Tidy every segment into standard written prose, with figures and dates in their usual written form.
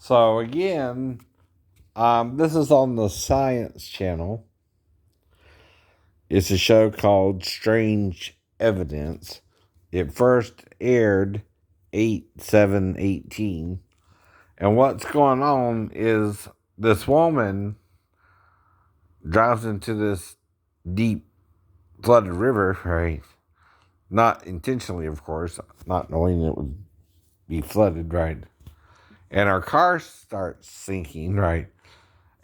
So again, this is on the Science Channel. It's a show called Strange Evidence. It first aired 8/7/18. And what's going on is this woman drives into this deep flooded river, right? Not intentionally, of course, not knowing it would be flooded, right? And her car starts sinking, right?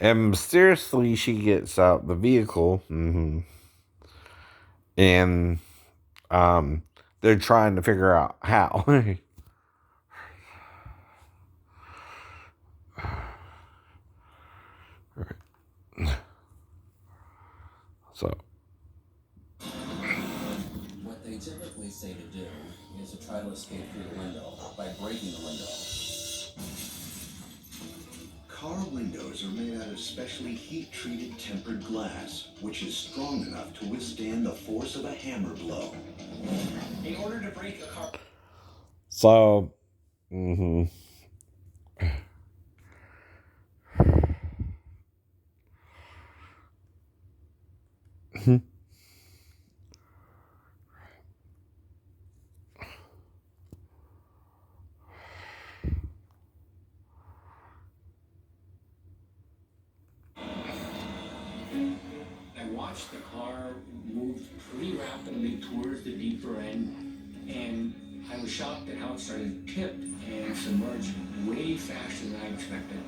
And mysteriously, she gets out the vehicle, and they're trying to figure out how. So, what they typically say to do is to try to escape through the window by breaking the window. Car windows are made out of specially heat-treated tempered glass, which is strong enough to withstand the force of a hammer blow. In order to break a car... so, I watched the car move pretty rapidly towards the deeper end, and I was shocked at how it started to tip and submerge way faster than I expected.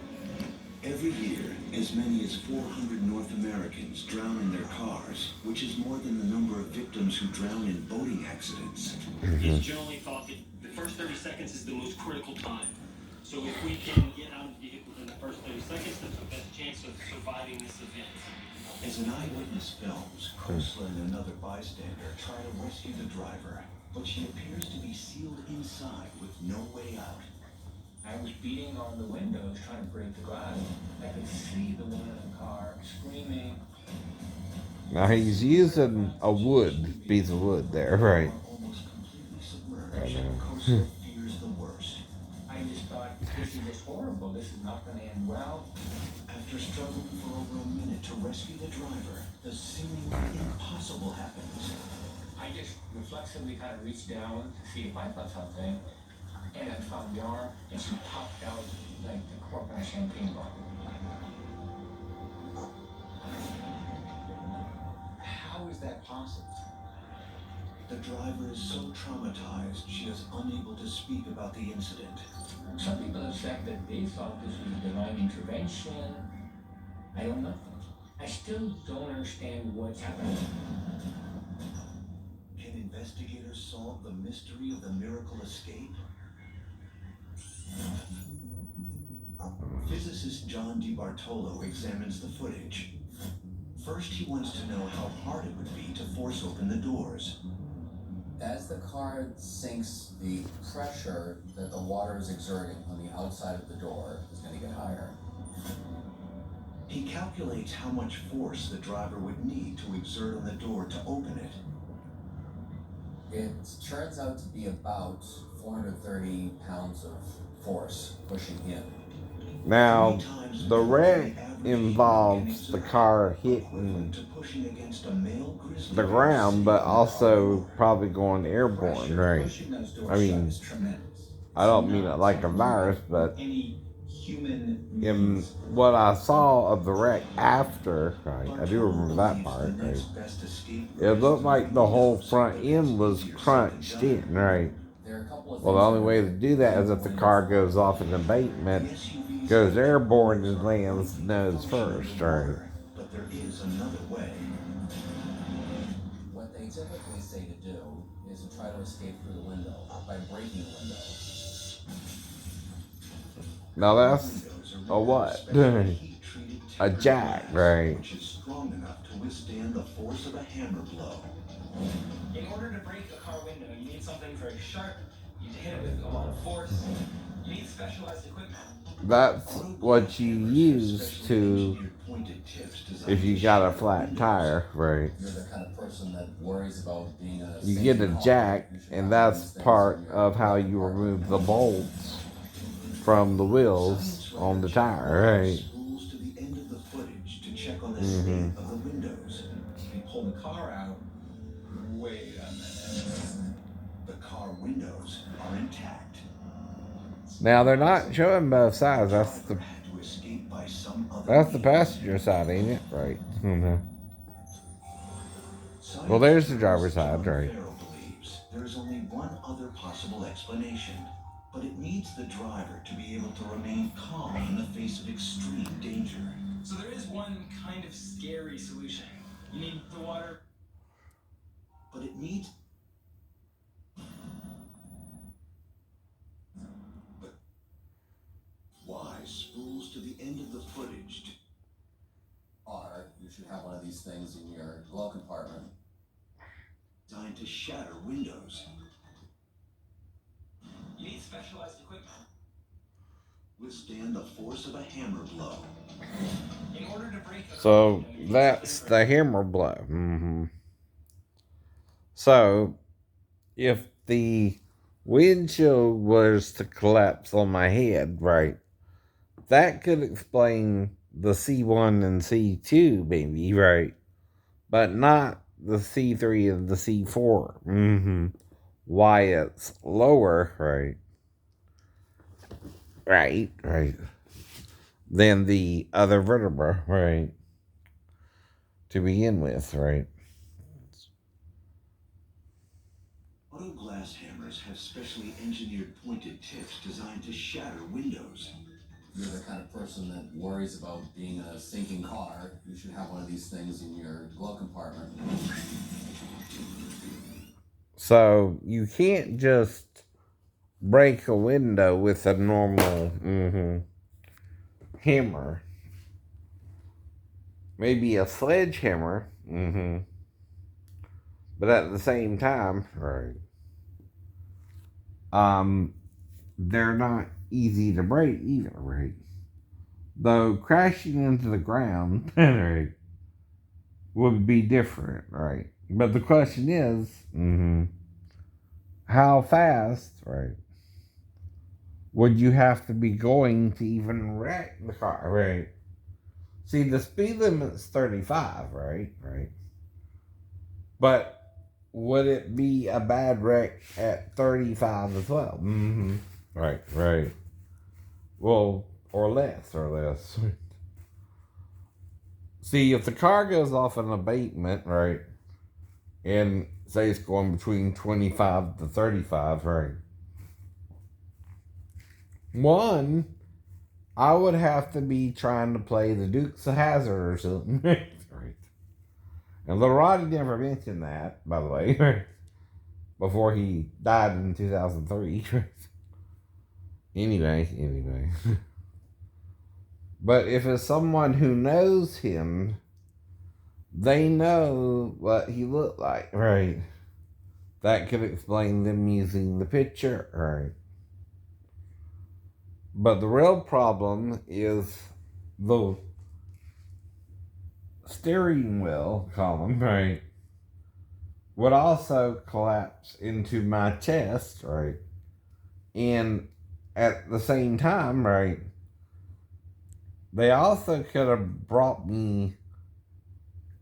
Every year, as many as 400 North Americans drown in their cars, which is more than the number of victims who drown in boating accidents. It's generally thought that the first 30 seconds is the most critical time. So if we can get out of the vehicle in the first 30 seconds, there's the best chance of surviving this event. As an eyewitness films, Chrysler and another bystander try to rescue the driver, but she appears to be sealed inside with no way out. I was beating on the windows trying to break the glass. I could see the woman in the car screaming. now he's using a piece of wood there, right? Almost completely submerged. I know. Chrysler fears the worst. I just thought, this is just horrible. This is not going to end well. After struggling for over a minute to rescue the driver, the seemingly impossible happens. I just reflexively kind of reached down to see if I felt something, and I found the arm, and she popped out like the cork on a champagne bottle. How is that possible? The driver is so traumatized she is unable to speak about the incident. Some people have said that they thought this was a divine intervention. I don't know. I still don't understand what's happening. Can investigators solve the mystery of the miracle escape? Physicist John DiBartolo examines the footage. First, he wants to know how hard it would be to force open the doors. As the car sinks, the pressure that the water is exerting on the outside of the door is going to get higher. He calculates how much force the driver would need to exert on the door to open it. It turns out to be about 430 pounds of force pushing in. Now, the wreck involves the car hitting the ground, but also probably going airborne, right? I mean, I don't mean it like a virus, but in what I saw of the wreck after, right, I do remember that part, right? It looked like the whole front end was crunched in, right? Well, the only way to do that is if the car goes off in embankment, goes airborne and lands nose first, right? But there is another way. What they typically say to do is to try to escape through the window by breaking the window. Now that's a what? A jack, right? Which is strong enough to withstand the force of a hammer blow. In order to break a car window, you need something very sharp. You need to hit it with a lot of force. You need specialized equipment. That's what you use to, if you got a flat tire, right? You're the kind of person that worries about being in a You get a jack, and that's part of how you remove the bolts from the wheels on the tire, right? Spools to the end of the footage to check on the state of the windows. He pulled the car out. Wait a minute. The car windows are intact. Now they're not showing both sides. The driver had to escape by some other That's the means. passenger side, ain't it? Right. Well, Science there's the journalist driver's side, John right? Farrell believes there is only one other possible explanation, but it needs the driver to be able to remain calm in the face of extreme danger. So there is one kind of scary solution. You need the water. But it needs why spools to the end of the footage to You should have one of these things in your glove compartment. designed to shatter windows, You need specialized equipment. withstand the force of a hammer blow. In order to break a So that's the hammer blow. So if the windshield was to collapse on my head, right, that could explain the C1 and C2, maybe, right? But not the C3 and the C4. Why it's lower, right? Right. Than the other vertebra, right? To begin with, right? Auto glass hammers have specially engineered pointed tips designed to shatter windows. If you're the kind of person that worries about being in a sinking car, you should have one of these things in your glove compartment. So you can't just break a window with a normal hammer. Maybe a sledgehammer. But at the same time, right? They're not easy to break either, right? Though crashing into the ground, right, would be different, right? But the question is, how fast, right, would you have to be going to even wreck the car, right? See, the speed limit's 35, right? But would it be a bad wreck at 35 as well? Right. Well, or less. See, if the car goes off an abatement, right, and say it's going between 25 to 35, right, one, I would have to be trying to play the Dukes of Hazzard or something, right? And Little Roddy never mentioned that, by the way, right? Before he died in 2003. Anyway. But if it's someone who knows him, they know what he looked like, right? That could explain them using the picture, right? But the real problem is the steering wheel column, right, would also collapse into my chest, right? And at the same time, right, they also could have brought me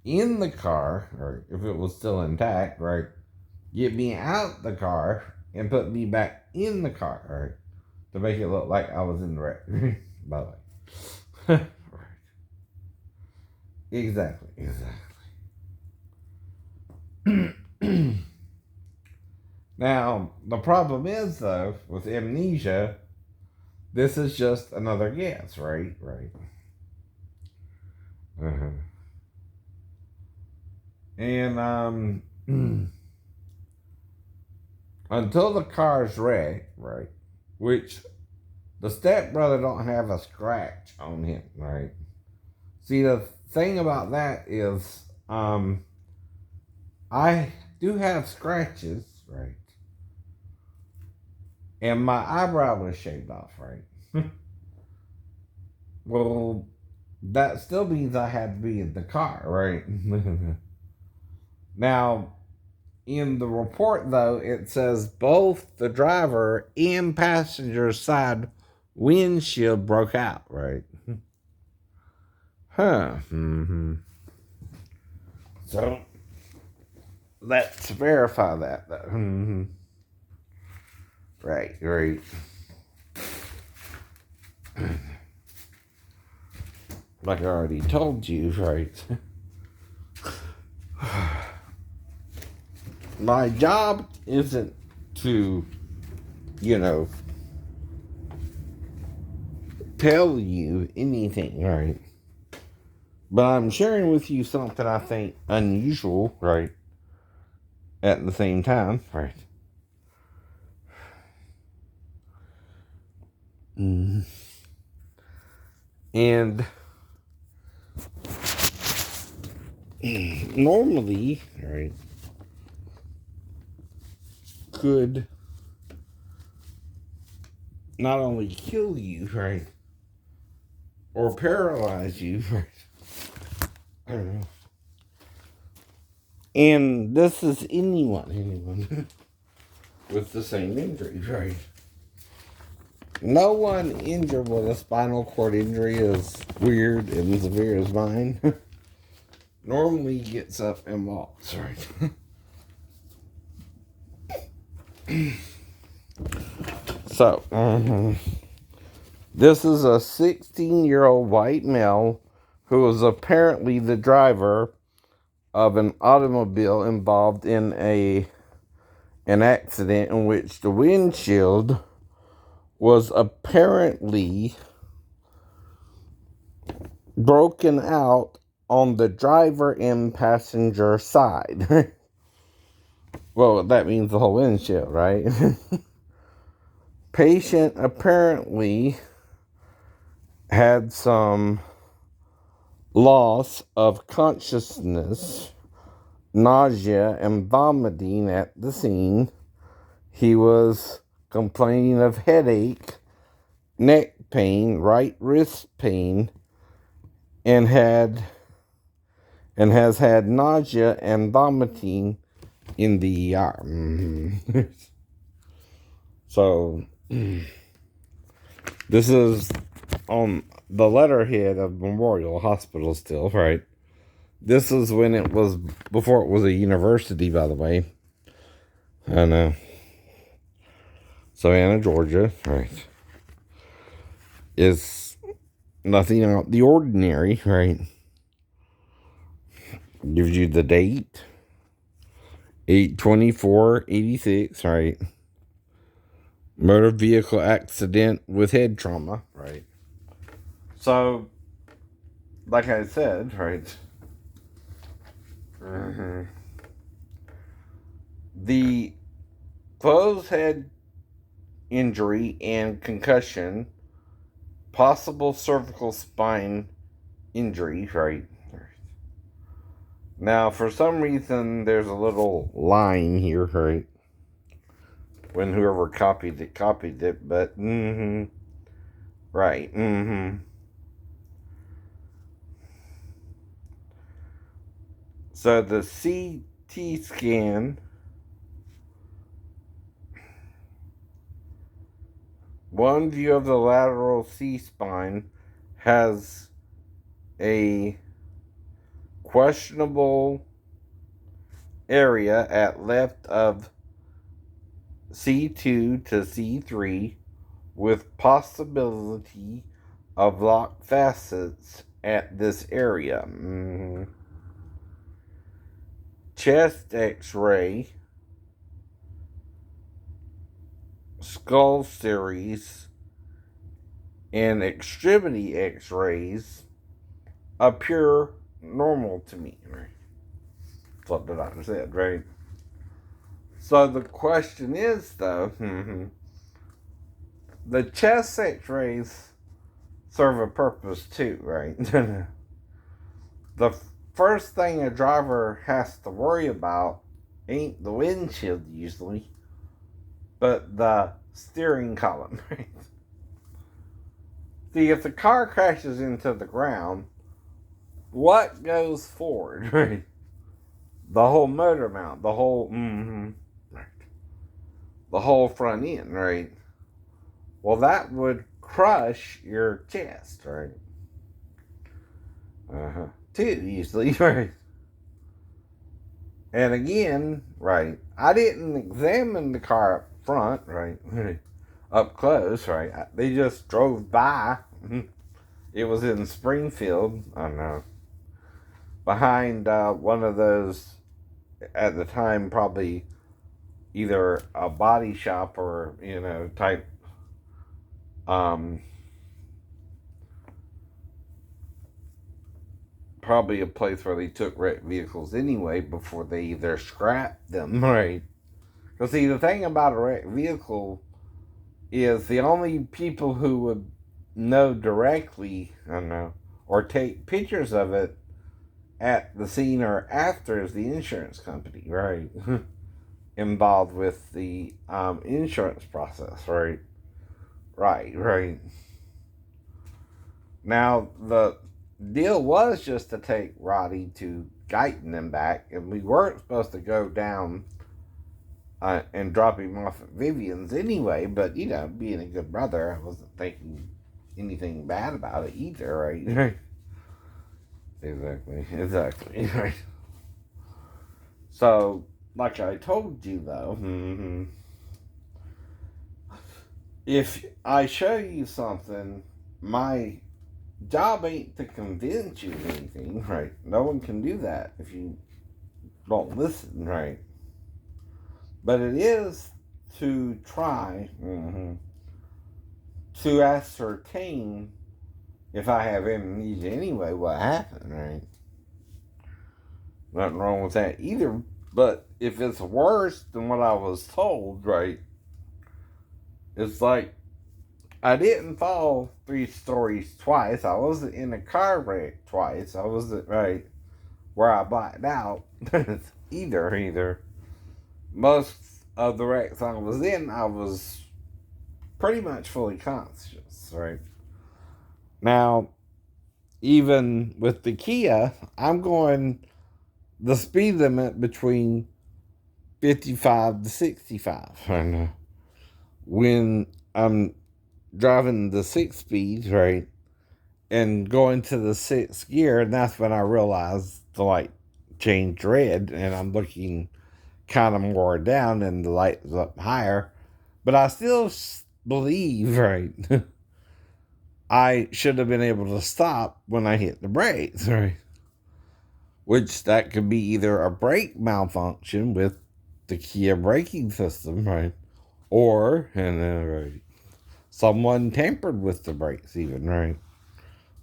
in the car, or if it was still intact, right, get me out the car and put me back in the car, right, to make it look like I was in the wreck, by the way. Right. Exactly. Now, the problem is, though, with amnesia, this is just another guess, right? And, until the car's wrecked, right, which the stepbrother don't have a scratch on him, right? See, the thing about that is, I do have scratches, right? And my eyebrow was shaved off, right? Well, that still means I had to be in the car, right? Now, in the report, though, it says both the driver and passenger side windshield broke out, right? Huh. Mm-hmm. So let's verify that, though. Mm-hmm. Right, right. Like I already told you, right? My job isn't to, you know, tell you anything, right? But I'm sharing with you something I think unusual, right? At the same time, right? Mm. And normally, right, could not only kill you, right, or paralyze you, right? I don't know. And this is anyone with the same injury, right? No one injured with a spinal cord injury as weird and severe as mine normally gets up and walks, right? So, this is a 16-year-old white male who was apparently the driver of an automobile involved in an accident in which the windshield was apparently broken out on the driver and passenger side. Well, that means the whole windshield, right? Patient apparently had some loss of consciousness, nausea, and vomiting at the scene. He was complaining of headache, neck pain, right wrist pain, and has had nausea and vomiting in the ER. Mm-hmm. So this is on the letterhead of Memorial Hospital still, right? This is when it was, before it was a university, by the way. I know. Savannah, Georgia, right? Is nothing out of the ordinary, right? Gives you the date, 8/24/86, right? Motor vehicle accident with head trauma, right? So, like I said, right? Mm-hmm. The closed head injury and concussion, possible cervical spine injury, right? Now, for some reason, there's a little line here, right? When whoever copied it, but, right, So the CT scan, one view of the lateral C-spine has a questionable area at left of C2 to C3 with possibility of locked facets at this area. Chest x-ray, skull series, and extremity x-rays appear normal to me. Right? That's what the doctor said, right? So the question is, though, the chest x-rays serve a purpose too, right? The first thing a driver has to worry about ain't the windshield usually, but the steering column, right? See, if the car crashes into the ground, what goes forward, right? The whole motor mount, the whole, right? The whole front end, right? Well, that would crush your chest, right? Too easily, right? And again, right, I didn't examine the car up front, right, up close, right. They just drove by. It was in Springfield, I don't know, behind one of those, at the time, probably either a body shop or, type, um, probably a place where they took wrecked vehicles anyway before they either scrapped them, right? Because, see, the thing about a wrecked vehicle is the only people who would know directly, I don't know, or take pictures of it at the scene or after is the insurance company, right? Involved with the insurance process, right? Right. Now, the deal was just to take Roddy to Guyton and back, and we weren't supposed to go down and drop him off at Vivian's anyway, but, being a good brother, I wasn't thinking anything bad about it either, right? Exactly, right. So, like I told you, though, if I show you something, my job ain't to convince you of anything, right? No one can do that if you don't listen, right? But it is to try to ascertain if I have amnesia anyway, what happened, right? Nothing wrong with that either. But if it's worse than what I was told, right? It's like I didn't fall 3 stories twice. I wasn't in a car wreck twice. I wasn't right where I blacked out either. Most of the wrecks I was in, I was pretty much fully conscious, right? Now, even with the Kia, I'm going the speed limit between 55 to 65. And when I'm driving the 6 speed, right, and going to the 6th gear, and that's when I realized the light changed red, and I'm looking kind of more down, and the light is up higher. But I still believe, right, I should have been able to stop when I hit the brakes, right? Which that could be either a brake malfunction with the Kia braking system, right? Or, right, someone tampered with the brakes even, right?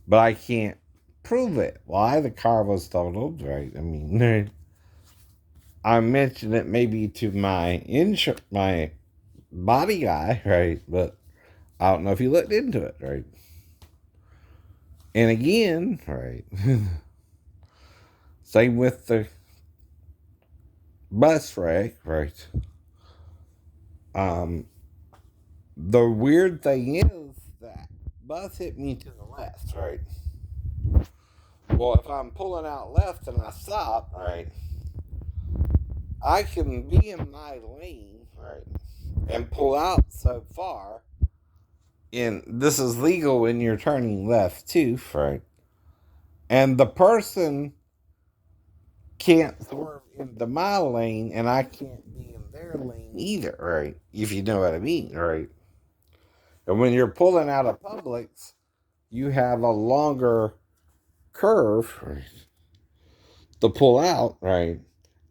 But I can't prove it. Why? The car was totaled, right? I mean, I mentioned it maybe to my my body guy, right? But I don't know if he looked into it, right? And again, right? Same with the bus wreck, right? The weird thing is that bus hit me to the left, right? Well, if I'm pulling out left and I stop, right, I can be in my lane, right, and pull out so far. And this is legal when you're turning left too, right? And the person can't swerve into my lane, and I can't be in their lane either, right? If you know what I mean, right? And when you're pulling out of Publix, you have a longer curve, right, to pull out, right,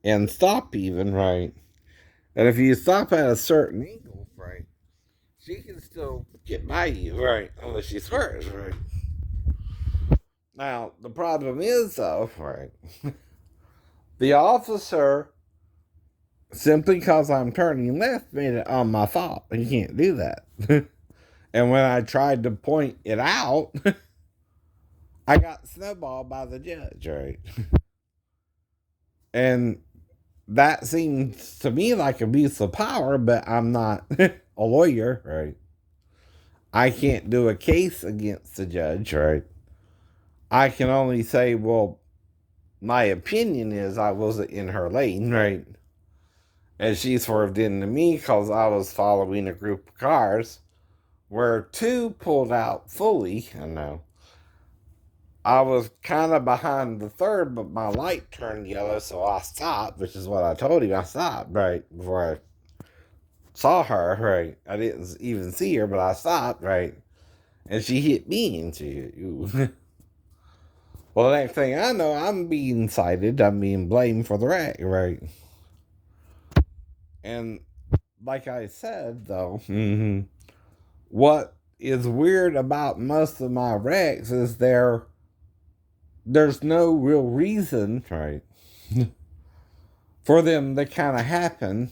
and stop even, right? And if you stop at a certain angle, right, she can still get by you, right, unless she swerves, right? Now, the problem is, though, right, the officer, simply because I'm turning left, made it on my fault. You can't do that. And when I tried to point it out, I got snowballed by the judge, right? And that seems to me like abuse of power, but I'm not a lawyer, right? I can't do a case against the judge, right? I can only say, well, my opinion is I wasn't in her lane, right? And she swerved into me because I was following a group of cars Where 2 pulled out fully, I know. I was kind of behind the third, but my light turned yellow, so I stopped, which is what I told him. I stopped, right, before I saw her, right. I didn't even see her, but I stopped, right. And she hit me, and she hit you. Well, the next thing I know, I'm being cited. I'm being blamed for the wreck, right? And like I said, though, what is weird about most of my wrecks is there's no real reason, right, for them to kind of happen.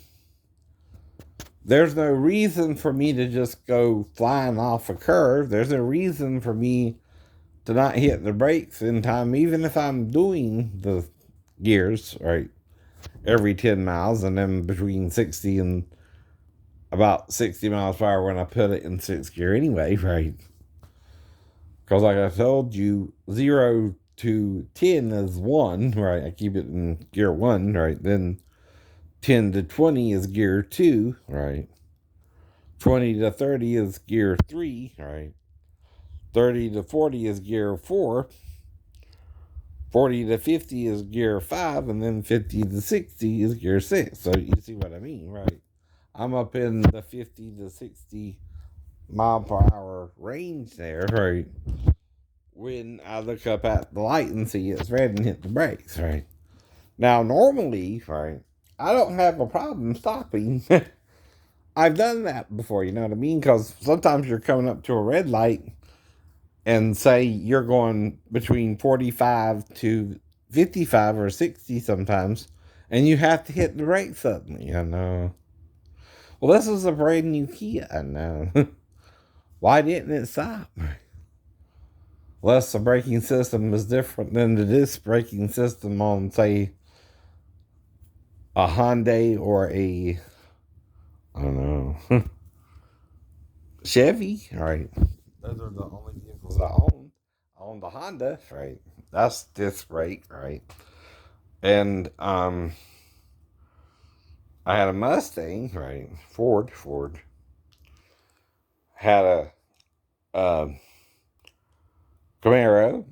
There's no reason for me to just go flying off a curve. There's a reason for me to not hit the brakes in time, even if I'm doing the gears, right, every 10 miles, and then between 60 and about 60 miles per hour when I put it in 6th gear anyway, right? Because like I told you, 0 to 10 is 1, right? I keep it in gear 1, right? Then 10 to 20 is gear 2, right? 20 to 30 is gear 3, right? 30 to 40 is gear 4. 40 to 50 is gear 5, and then 50 to 60 is gear 6. So you see what I mean, right? I'm up in the 50 to 60 mile per hour range there, right? When I look up at the light and see it's red and hit the brakes, right? Now, normally, right, I don't have a problem stopping. I've done that before, you know what I mean? Because sometimes you're coming up to a red light and say you're going between 45 to 55 or 60 sometimes, and you have to hit the brakes suddenly, you know. Well, this is a brand new Kia, I know. Why didn't it stop? Unless the braking system is different than the disc braking system on, say, a Hyundai or a, I don't know, Chevy, right? Those are the only vehicles I own. I own the Honda, right? That's disc brake, right? And I had a Mustang, right? Ford. Had a Camaro,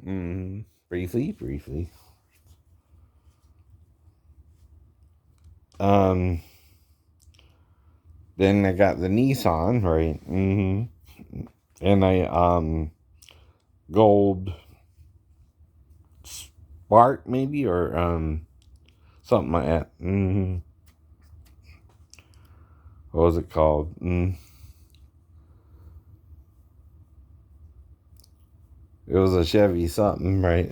briefly. Um, then I got the Nissan, right? And a gold Spark, maybe, or something like that. What was it called? It was a Chevy something, right?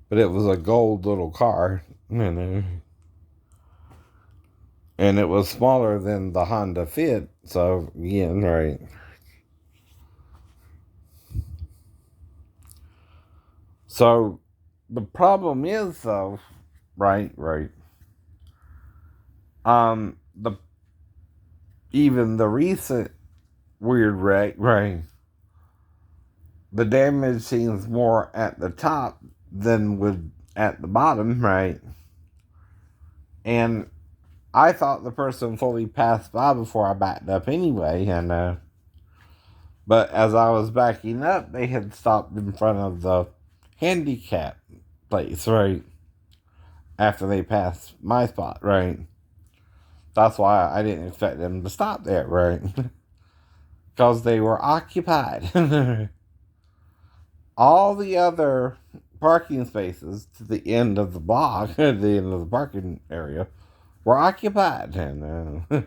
But it was a gold little car, you know. And it was smaller than the Honda Fit, so again, right. So the problem is though, right. The even the recent weird wreck, right? The damage seems more at the top than would at the bottom, right? And I thought the person fully passed by before I backed up anyway, and but as I was backing up, they had stopped in front of the handicap place, right? After they passed my spot, right? That's why I didn't expect them to stop there, right? Because they were occupied. All the other parking spaces to the end of the block, at the end of the parking area, were occupied. And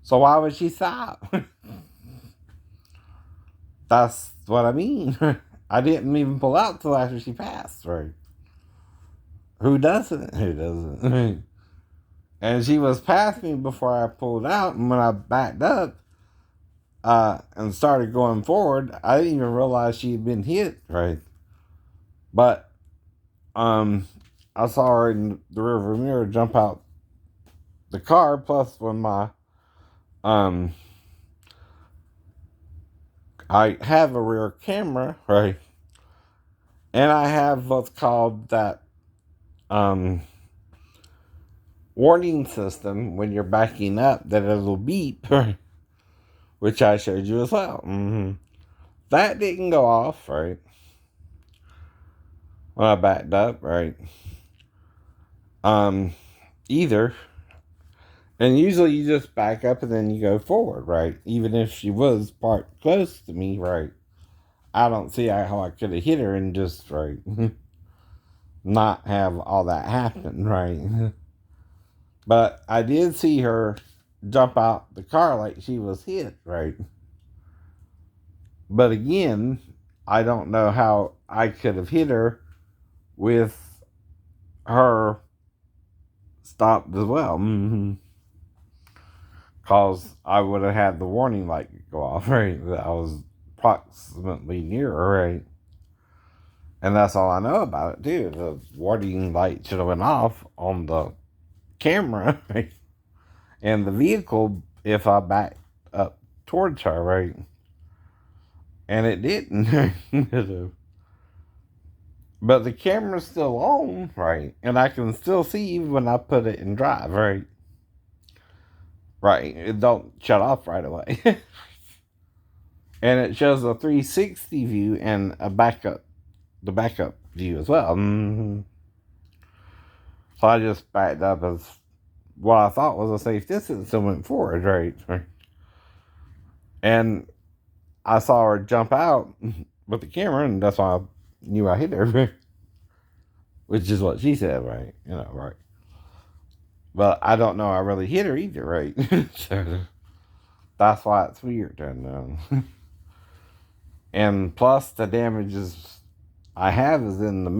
so why would she stop? That's what I mean. I didn't even pull out till after she passed, right? Who doesn't? Who doesn't? And she was past me before I pulled out, and when I backed up and started going forward, I didn't even realize she had been hit, right? But I saw her in the rearview mirror jump out the car. Plus, when I have a rear camera, right, and I have what's called that warning system when you're backing up that it'll beep, right, which I showed you as well. That didn't go off, right? When I backed up, right? Either. And usually you just back up and then you go forward, right? Even if she was parked close to me, right? I don't see how I could have hit her and just, right, not have all that happen, right? But I did see her jump out the car like she was hit, right? But again, I don't know how I could have hit her with her stopped as well. Because I would have had the warning light go off, right? That I was approximately near her, right? And that's all I know about it, too. The warning light should have went off on the camera, right? And the vehicle, if I backed up towards her, right? And it didn't. But the camera's still on, right? And I can still see when I put it in drive, right? Right. It don't shut off right away. And it shows a 360 view and the backup view as well. So I just backed up as what I thought was a safe distance and went forward, right? And I saw her jump out with the camera, and that's why I knew I hit her. Which is what she said, right? Right. But I don't know I really hit her either, right? So that's why it's weird. And plus, the damages I have is in the